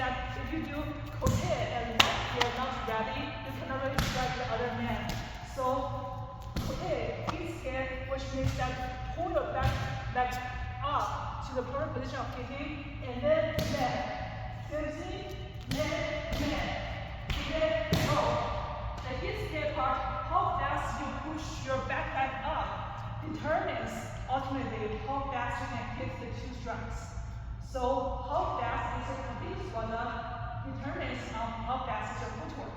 that if you do kote and you're not ready, you cannot really strike the other man. So kote, feet scan, which means that pull your back leg up to the perfect position of kicking, and then man. Seriously, man. Okay, go. The hip scan part, how fast you push your back leg up determines ultimately how fast you can kick the 2 strikes. So how fast is your complete squat determines how fast is your footwork.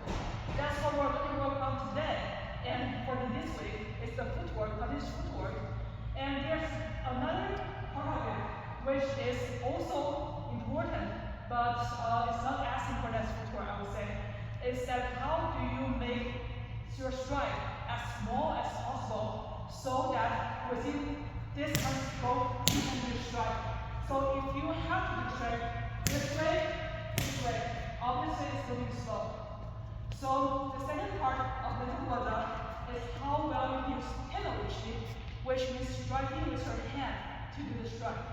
That's what we're going to work on today. And for this week, it's the footwork, continuous footwork. And there's another part of it which is also important, but it's not as important as footwork, I would say. Is that how do you make your strike as small as possible so that within this scope you can do strike. So if you have to do strike this way, obviously it's moving slow. So the second part of the Footwork is how well you use tenorichi, which means striking with your hand to do the strike.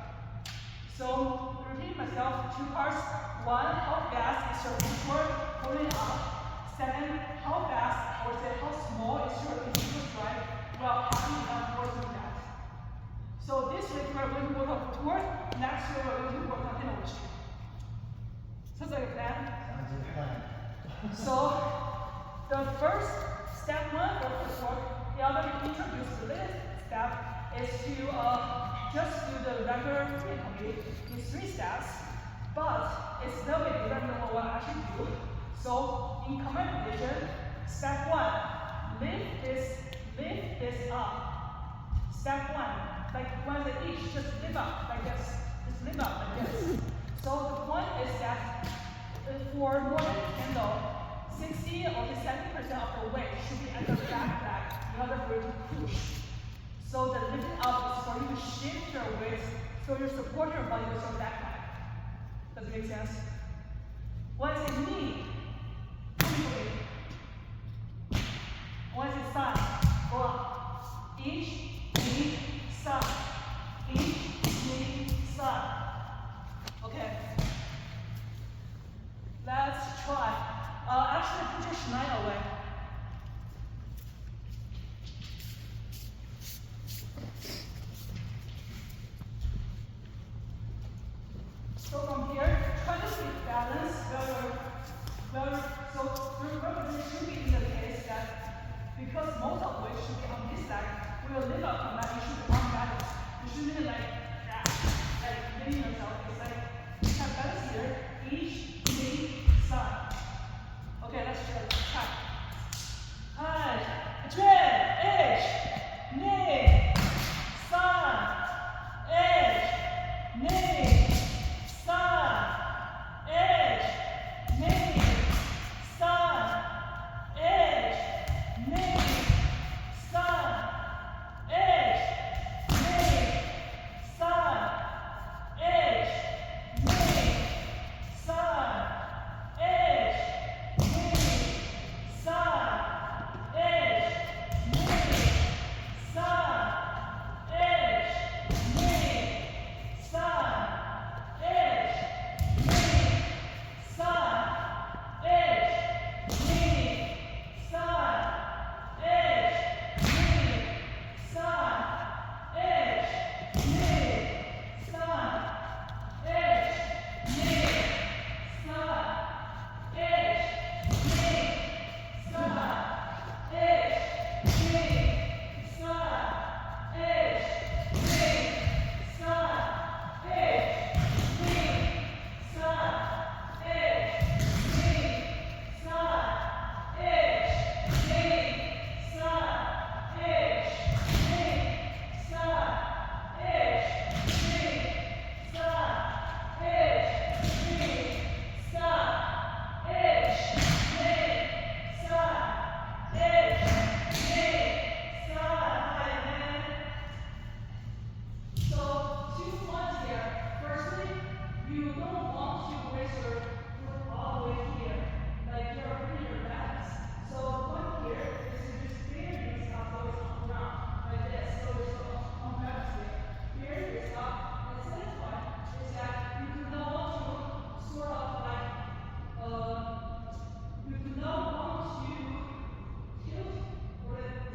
So repeat myself, 2 parts. 1, how fast is your footwork pulling up? 2, how fast, or say how small is your individual strike while having enough force with that. So this week we're going to work on footwork, next week we're going to work on tenorichi. Sounds like a plan? Sounds like a plan. So the first step 1 for footwork, the other introduce the latest step is to just do the regular Fumikomi in 3 steps, but it's a little bit different than what I actually do. So in command position, step 1, lift this up. Step 1, like one of each, just lift up like this. Just lift up like this. So the point is that for normal handle, 60 or 70% of the weight should be at the back leg in order for you to push. So the lifting up is for you to shift your weight so you support your body with your back leg. Does it make sense? What is it mean? What is it side? Go up. Each knee side. Each knee side. Okay. Let's try. Actually, put your shinai away. So from here, try to stay balanced. So the should be in the case that because most of weight should be on this side, we will lift up and that you should be unbalanced. You shouldn't be like that, like leaning yourself. It's like you have balance here, each knee side. Okay, let's try.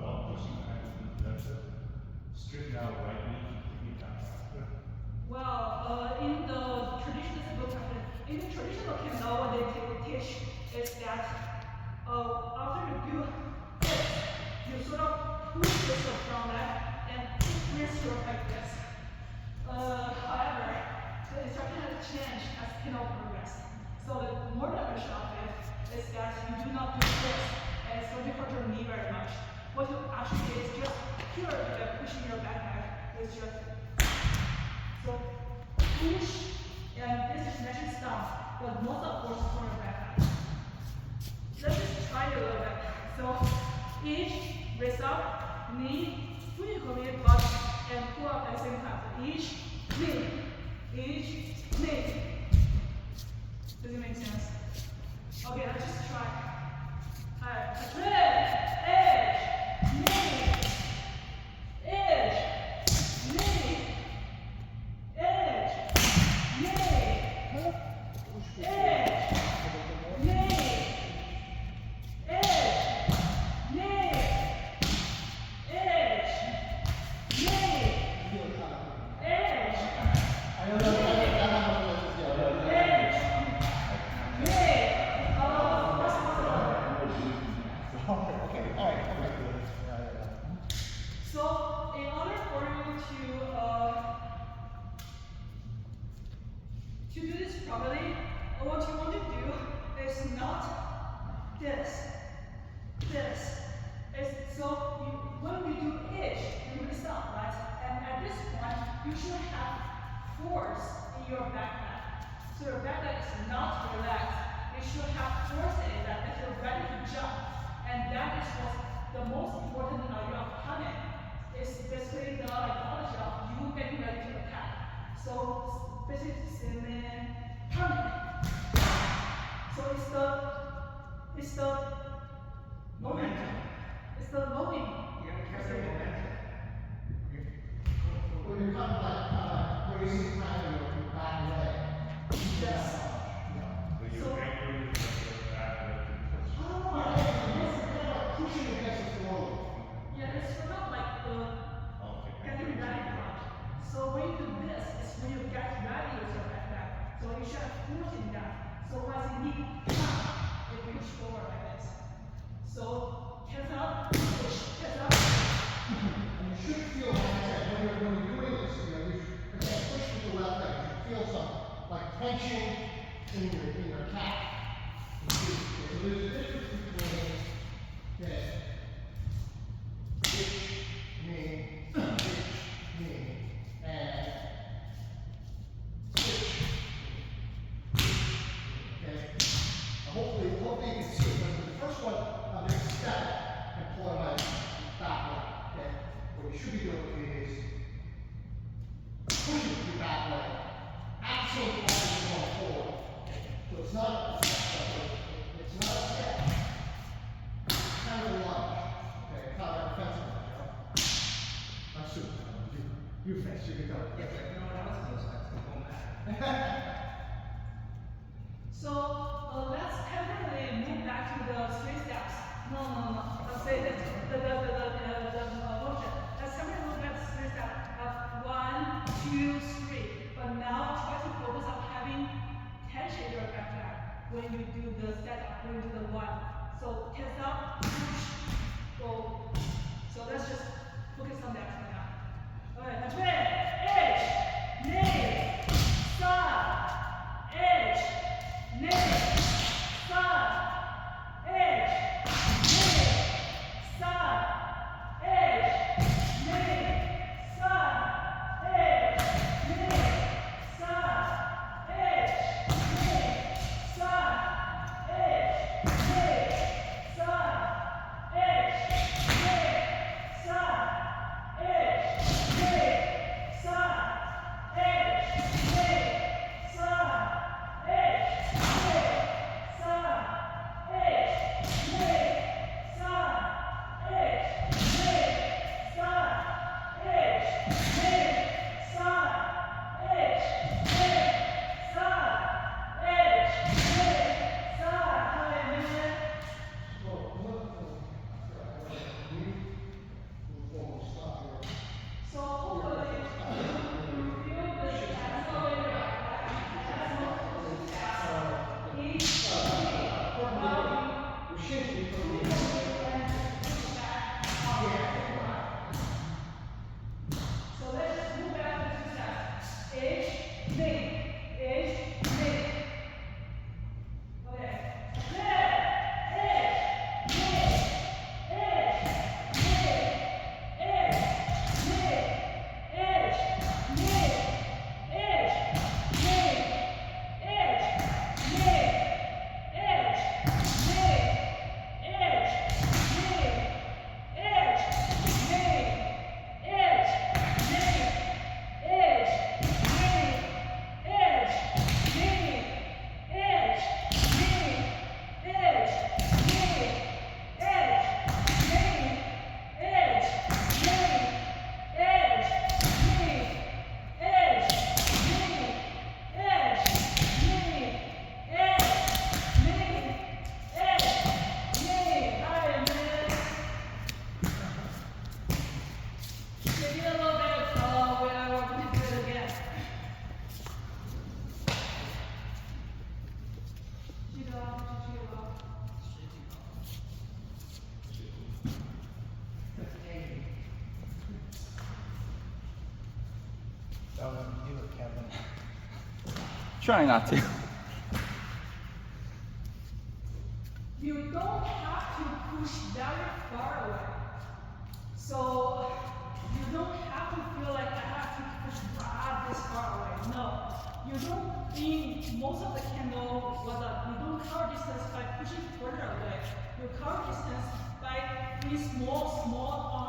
One person kind of that's a straight out right knee, taking it down faster. Well, in the traditional kendo, what they teach is that after you do this, you sort of push yourself from that and twist your like this. However, the instruction has changed as kendo progress. So the modern version of it is that you do not do this, and it's going to hurt your knee very much. What you actually do is just pure pushing your back leg. It's just so push, and this is natural stuff, but most of force is from your back leg. Let's just try it a little bit. So each raise up, knee, Fumikomi, butt, and pull up at the same time. So each knee. Does it make sense? Okay, let's just try. Alright, twist, edge, knee, edge, knee, edge, knee, edge, knee, edge, knee, edge, knee, edge. I don't know if I have a Okay, all right, okay. So, in order for you to do this properly, what you want to do is not this. So when we do edge, you will stop, right? And at this point, you should have force in your back leg. So your back leg is not relaxed. You should have force in that if you're ready to jump. And that is what's the most important idea of coming. It's basically the ideology of you getting ready to attack. So basically swimming, coming. So it's the momentum. It's the loading. You gotta carry the momentum. When you're kind of like raising kind of your back leg. Yes. But you're So- anchoring your back leg to push. Pushing against the floor. Yeah, it's sort of like the Okay. getting ready part. So when you do this, it's when you get ready with your back leg. So you should have force in that. So once you need you push forward like this. So hands up, push, hands up. And you should feel, like I said, when you're doing this, you know, you should, again, push with the left leg, you should feel some, like, tension in your calf. So there's a difference between this, knee, and switch. Okay? Hopefully you can see it. But the first one, there's a step and pull my back leg. Okay? What you should be doing is pushing your back leg at the same time as you're going forward. Okay? So it's not a step. It's not a step. It's kind of a lunge. Okay? Kind of a defensive lunge, you know? I'm super. You finish, you can go. Yeah, but no one else knows that's the whole matter. So let's temporarily move back to the 3 steps. No. Let's say the motion. Let's temporarily move back to 3 steps. 1, 2, 3. But now try to focus on having tension in your back leg when you do the setup, when you do the 1. So hands up, push, go. So let's just focus on that right now. Alright, that's right. Edge, knee, stop, edge, knee, stop, edge, knee, stop, edge, knee, stop, edge, knee, stop, edge, knee, stop, edge, knee, stop, edge, knee, stop, edge, knee, stop, Try not to. You don't have to push very far away. So you don't have to feel like I have to push this far away. No. You don't, in most of the candle, you don't cover distance by pushing further away. You cover distance by doing small,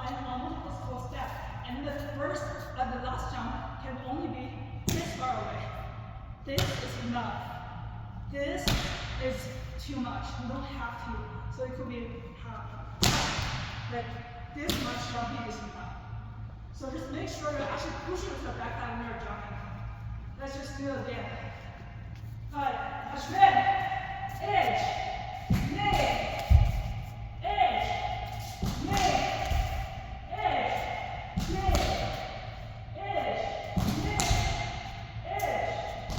and multiple small steps. And the last jump can only be this far away. This is enough. This is too much. You don't have to. So it could be half. Like this much jumping is enough. So just make sure you're actually pushing with your back leg when you're jumping. Let's just do it again. Alright, straight, edge, neck, edge, neck, edge, neck, edge, neck, edge, neck, edge, neck, edge, neck,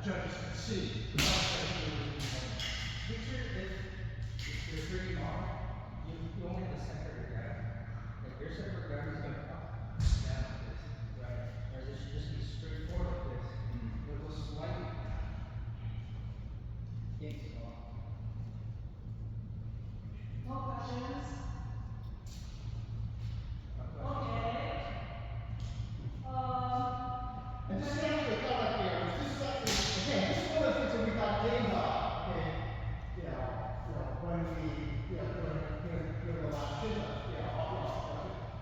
judges can see. Picture if you're pretty long, you only have the center of your gravity. Like your center of gravity is going to up, down like this, right? Whereas it should just be straight forward like this. It will slightly into the wall. More questions? Okay. And this is actually kind of like, this is actually, again, this is one of the things that we got gained on, okay, when we, during the last chin up,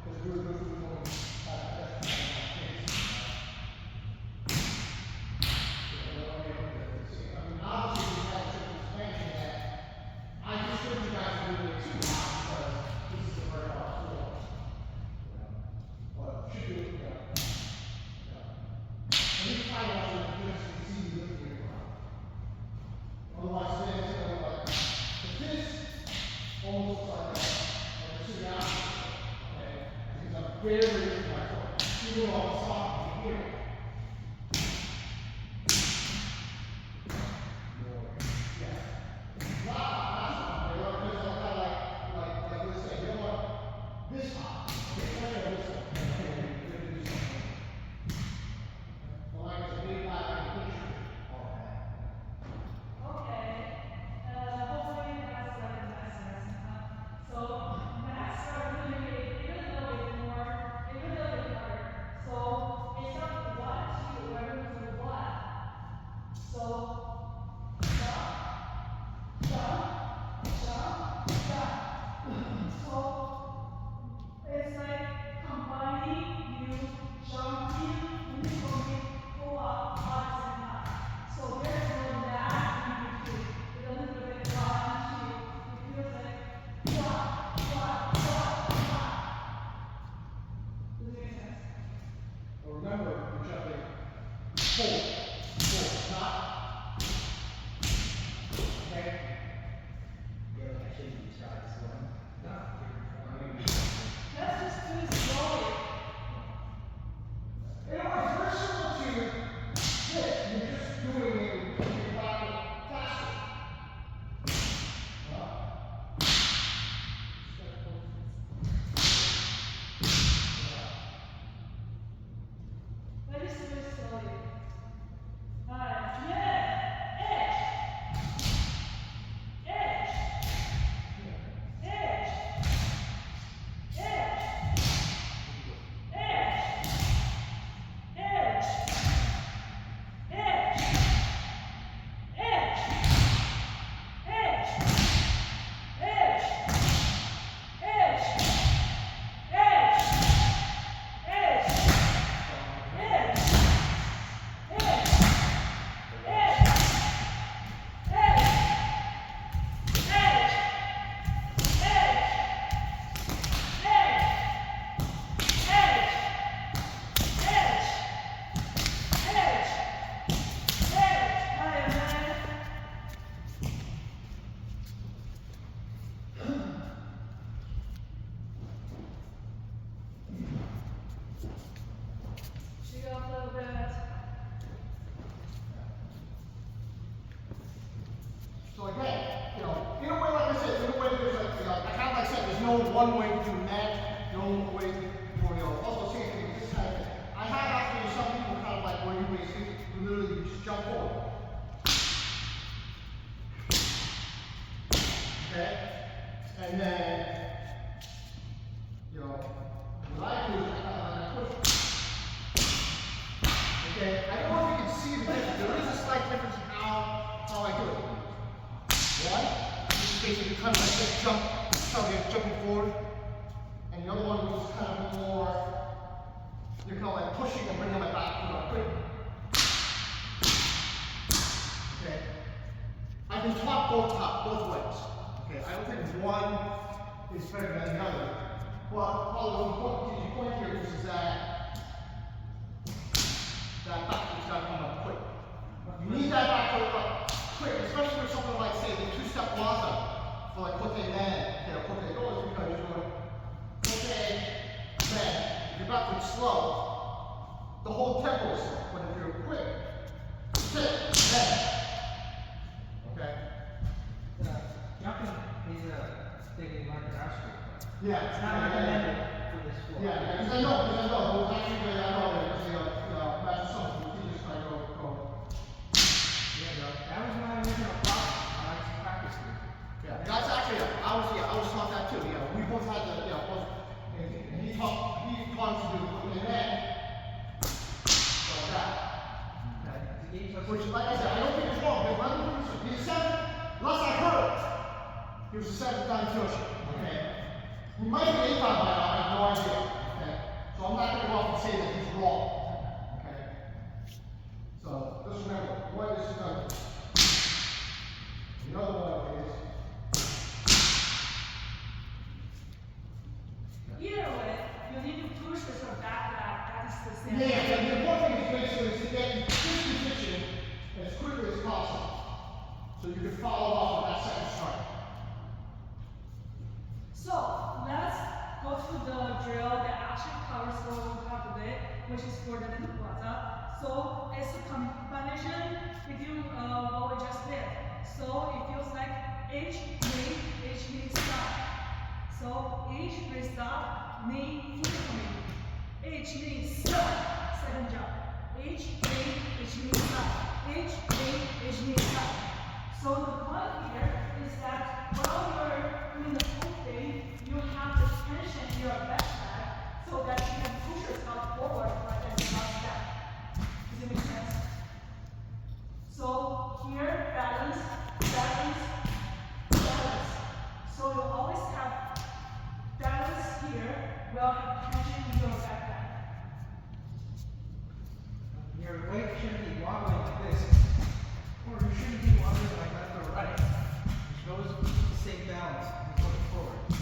because we were going that's things. I mean, obviously, we had a certain expansion that I just heard you guys do it too hot because this is the very hard floor. But should do it, and these finals are just to see you looking at it. Otherwise, then it's going to like, but this almost like a tsunami, okay? It's a very, very hard floor. Even on the soft, you hear it. So no one way to do mat, no way for also same thing with this kind of thing. I have actually some people kind of like where you basically literally just jump forward. Okay? And then, what I do is I kind of push. Okay? I don't know if you can see the difference. There is a slight difference in how I do it. One, this is basically kind of like this jumping forward. And the other one is kind of more, you're kind of like pushing and bringing my back quick. Okay? I've been taught both ways. Okay, I don't think one is better than the other. But probably the important point here is that back has got to come up quick. You need that back to up quick, especially for something like, say, the two-step waza for like kote men, or kote goes, because you're going kote men. If you're back to slow, the whole tempo is slow. But if you're quick, sit, men. Okay? Jumping is a thing you learn in our school. Yeah. It's not recommended for this floor. Yeah, because I know, well, actually, I know that, that's something you just kind of go. Yeah, that was my original problem when I was practicing. Yeah, that's actually, I was taught that too, we both had the, and he taught us to do it, and then, like that. Okay. Which, like I said, I don't think it's wrong, but when he's a seventh, last I heard, he was a seventh time Kyoshi, okay? He might be 8 time by now, I have no idea, okay? So I'm not going to go off and say that he's wrong, okay? So, just remember, one is done. The other one is, Either way, you need to push with your back leg. That is the same. yeah, and the important thing is basically to get in this position as quickly as possible. So you can follow up with that second strike. So let's go to the drill that actually covers what we have today, which is for the little plaza. So it's a combination between what we just did. So it feels like H, knee, stop. So H, stop, knee, Fumikomi. H, knee, stop, second jump. H, knee, stop. H, knee, stop. So the point here is that while you're doing the full thing, you have the tension in your back leg so that you can push yourself forward like a step. Does it make sense? So here, balance. So you always have balance here, while have tension in your back leg. Your weight shouldn't be wobbling like this, or you shouldn't be wobbling like left or right. It shows the same balance and going forward. You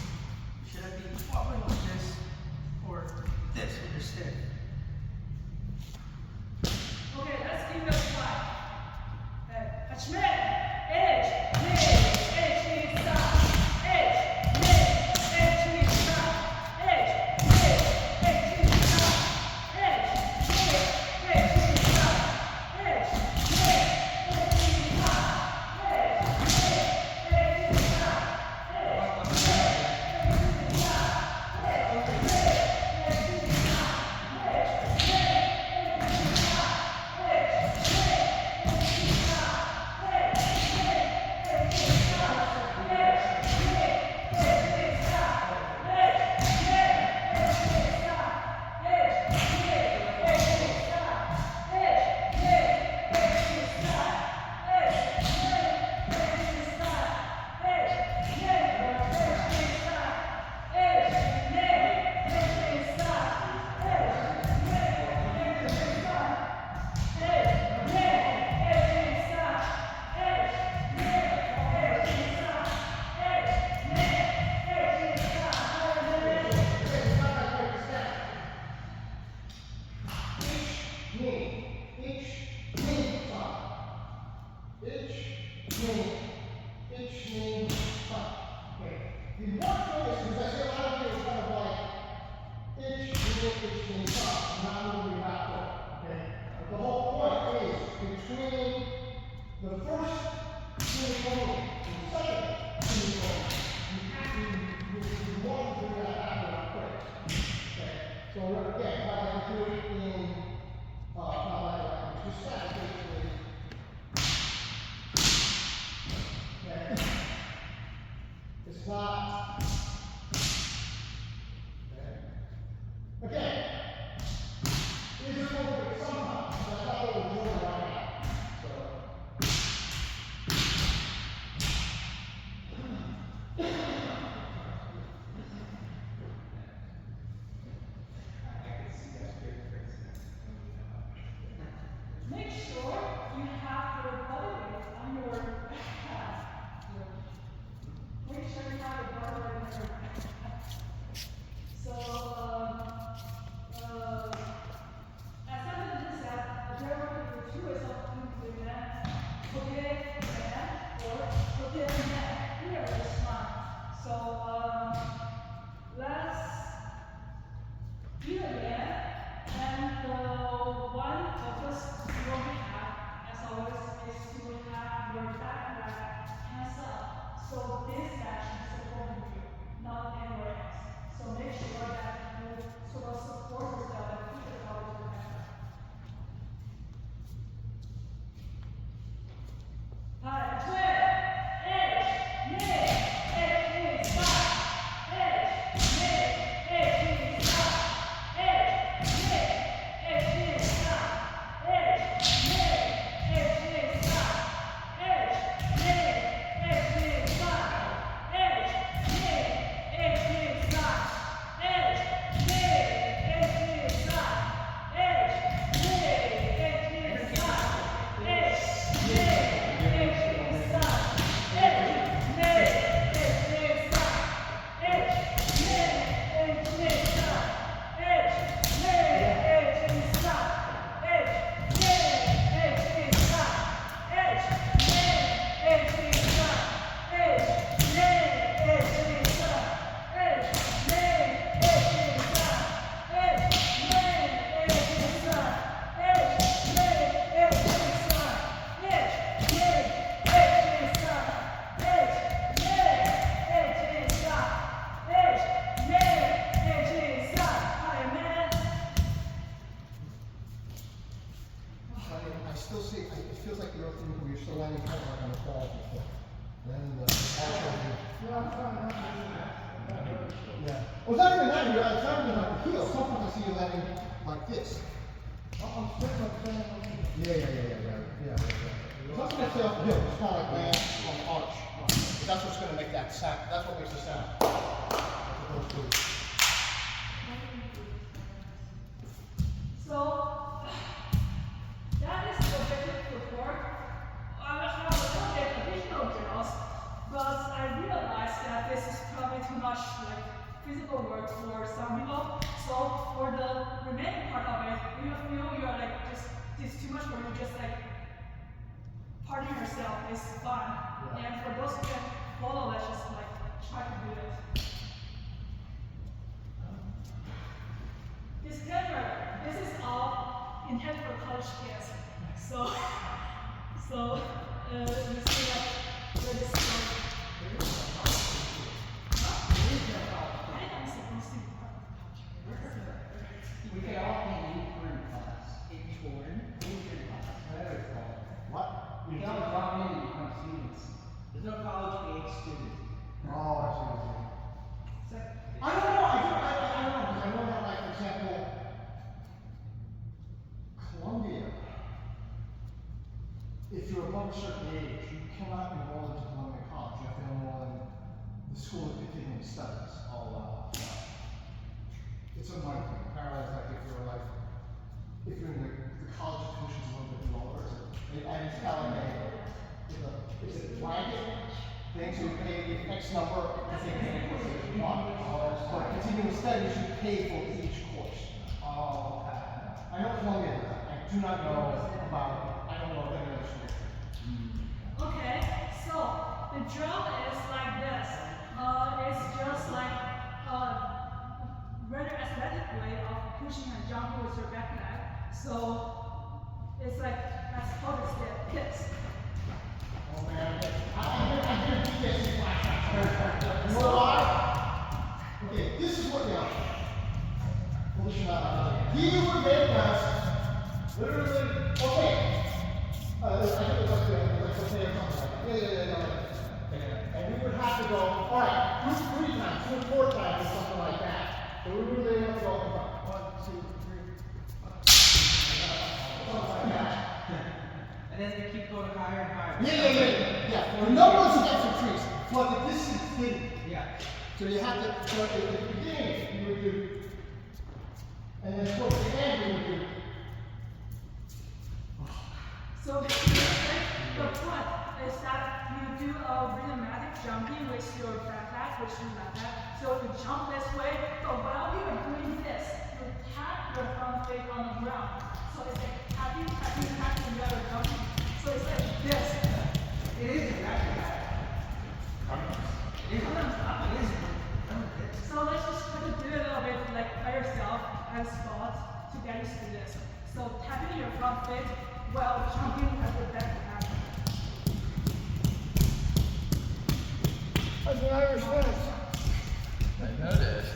shouldn't be wobbling like this or this when you're stiff. Okay, let's give it a try. Attachment. Edge, knee, stop. Edge, knee, stop. Edge, knee, stop. Edge, knee, stop. Edge, knee, stop. Edge, knee, It's not. Okay. Again, is it over sometimes? That's not what we're doing right now. So. Make sure you have your body weight on your back. Make sure you have your body weight on your back. So, as somebody just said, there are two ways of doing that. Okay, man, or okay, man. Here is fine. So, let's do it again. And one focus you will have, as always, is to have your back leg hands up. So this section is supporting you, not anywhere else. So make sure that you sort of support yourself and push yourself to the back. Alright, twin, edge, knee, edge, knee, stop, edge, knee, edge, knee, stop, edge, knee, edge, knee, stop, edge, knee, edge, knee, stop, edge, knee, edge, knee, stop, edge, knee, edge, knee, stop, edge, knee, edge, knee, stop, edge, knee, edge, knee, stop, edge, knee. I still see, it feels like you're still landing kind of like on the ball before. Then the actual view. Yeah. Well, it's not even that, it's not even like the heel. Sometimes I see you landing like this. I'm straight up saying. Yeah. It's not going to stay off the heel, it's kind of like land on the arch. That's what's going to make that sound. That's what makes the sound. So, that is the basic footwork. I will have a little bit additional drills, but I realized that this is probably too much like physical work for some people. So for the remaining part of it, you feel you're like it's too much for you, just like partying yourself is fun. Yeah. And for those who can follow, let's just like try to do it. Disclaimer, this is all intended for college kids. So you see that we're just I am supposed to be part of the culture. We could all be in Korean class. Intern class. Whatever it's called. What? We can all drop in and become students. There's no college age student. Oh, I see. It's like, I don't know. I don't know because I know that, like, for example, Columbia. If you're above a certain age, you cannot enroll into Columbia College. You have to enroll in the School of Continuing Studies. It's a money thing. Apparently, it's like if you're in the college tuition's a little bit lower, and it's kind of it's a blanket thing, so you pay X number, I think it's one. For continuing studies, you pay for each course. oh, okay. I know Columbia does that. I do not know about, I don't know if any other school. Okay, so the drill is like this. It's just like a rather athletic way of pushing and jumping with your back leg. So it's like as hard as the kids. Oh man, I didn't do this in flashbacks. You know why? Okay, this is what they are. He would make us literally, okay. I think it was like a something like that. Yeah. And we would have to go, alright, do it 4 times or something like that. So we really have to go 1, 2, 3. Something like that. And then they keep going higher and higher. Yeah. The numbers get increased, but the distance didn't. Yeah. So you have to, so at the beginning, you would do, and then towards the end, you would do. So the point is that you do a rhythmic jumping with your backpack, which you like that. So you jump this way, but while you are doing this, you tap your front foot on the ground. So it's like tapping, tapping, tapping, you are jumping. So it's like this. It is exactly that. It is. So let's just try to do it a little bit like by yourself and spot to get used to this. So tapping your front foot while jumping at the back tap. That's an Irish fence. I noticed.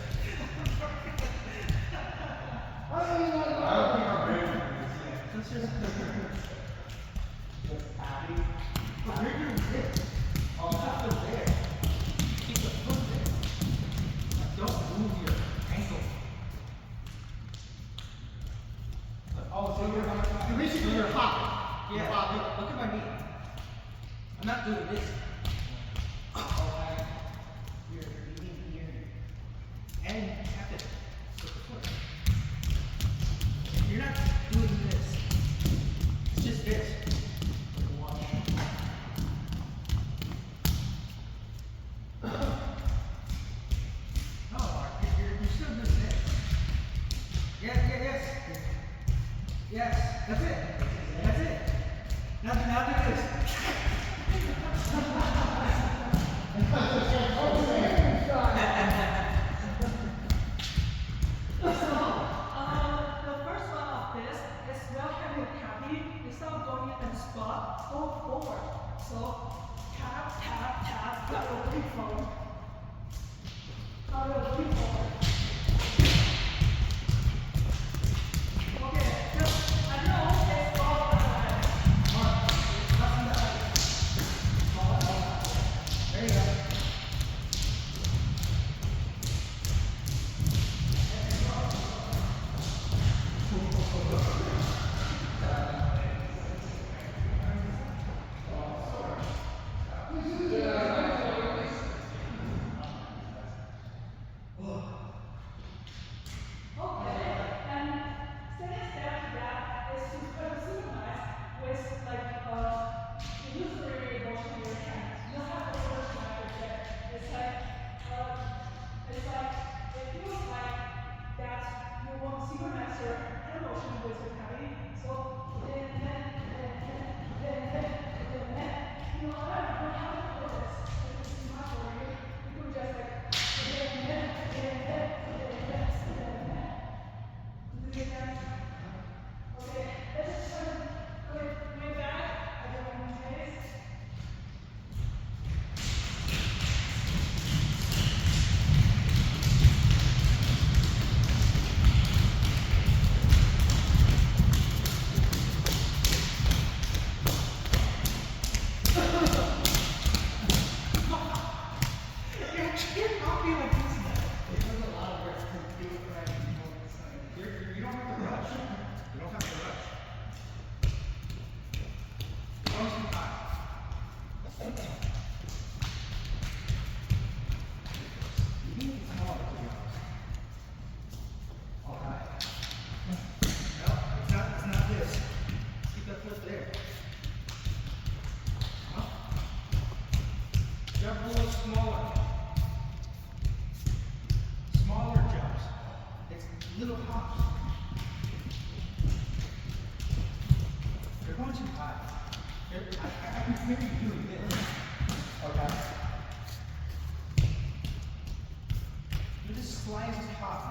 I don't even know. Let's just happy. But you're doing this. On top of there. Keep the foot there. Don't move your ankle. Oh, so you're Basically, you're hopping. yeah, look at my knee. I'm not doing this. You're leaning here. And tap it with the foot. You're not doing this. It's just this. One. No, Mark, you're still doing this. Yes. Yes, that's it. That's it. Now do this. The first one of this is while having tapping, instead of going and spot, go forward. So tap, tap, tap, now you're looking forward. Now you're looking forward. Okay, just, I know it's all right. There you go. Little hops. You're going too high. I can hear you doing this. Okay. You're just sliding hop.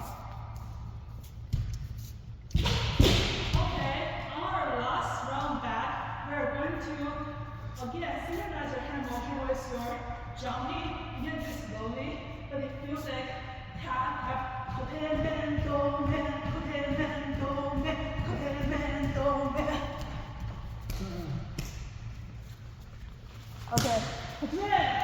Okay, on our last round back, we're going to again synchronize your hand motion with your jumping. You can do slowly, but it feels like tap, tap, cotemento, man, cotemento, man, cotemento, man. Okay, again.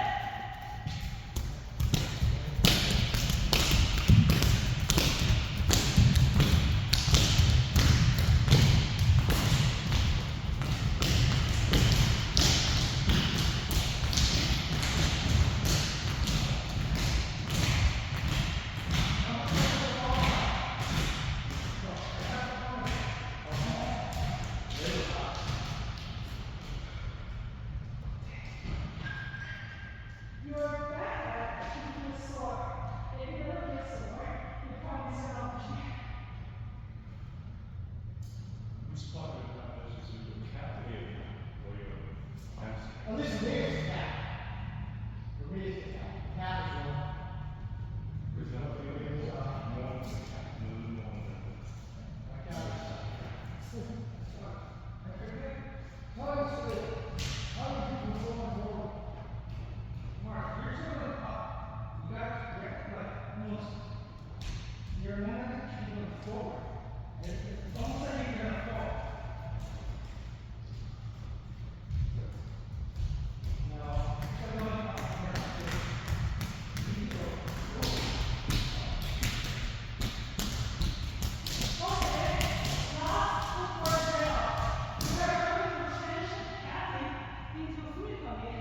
Fumikomi.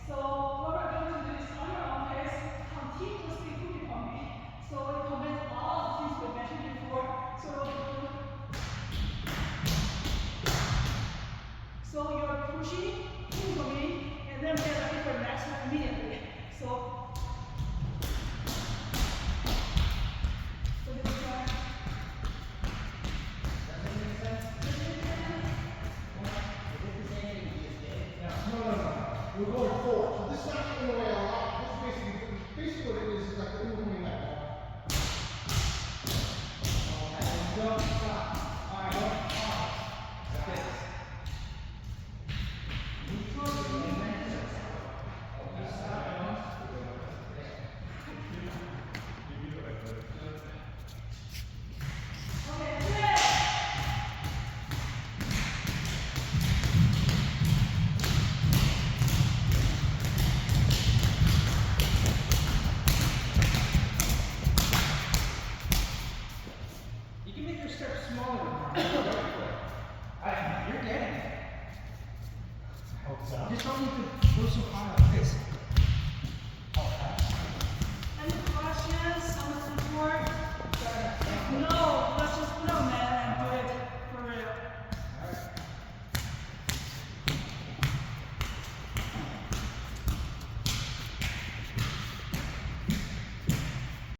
So what we're going to do is on your own pace, continuously Fumikomi. So it combines all the things we mentioned before. So you're pushing, Fumikomi, and then get ready for the next one immediately. So this one. Does that make sense? Is it the same thing you just did? No. No. We're going forward. So this is not in the way a lot. This is basically what it is like the moving that ball. Don't stop. Alright, don't pause. Like this. Neutral is momentum. You stop once. Okay, good. You can make your steps smaller. You're getting it. Hope so. You just don't need to go so high.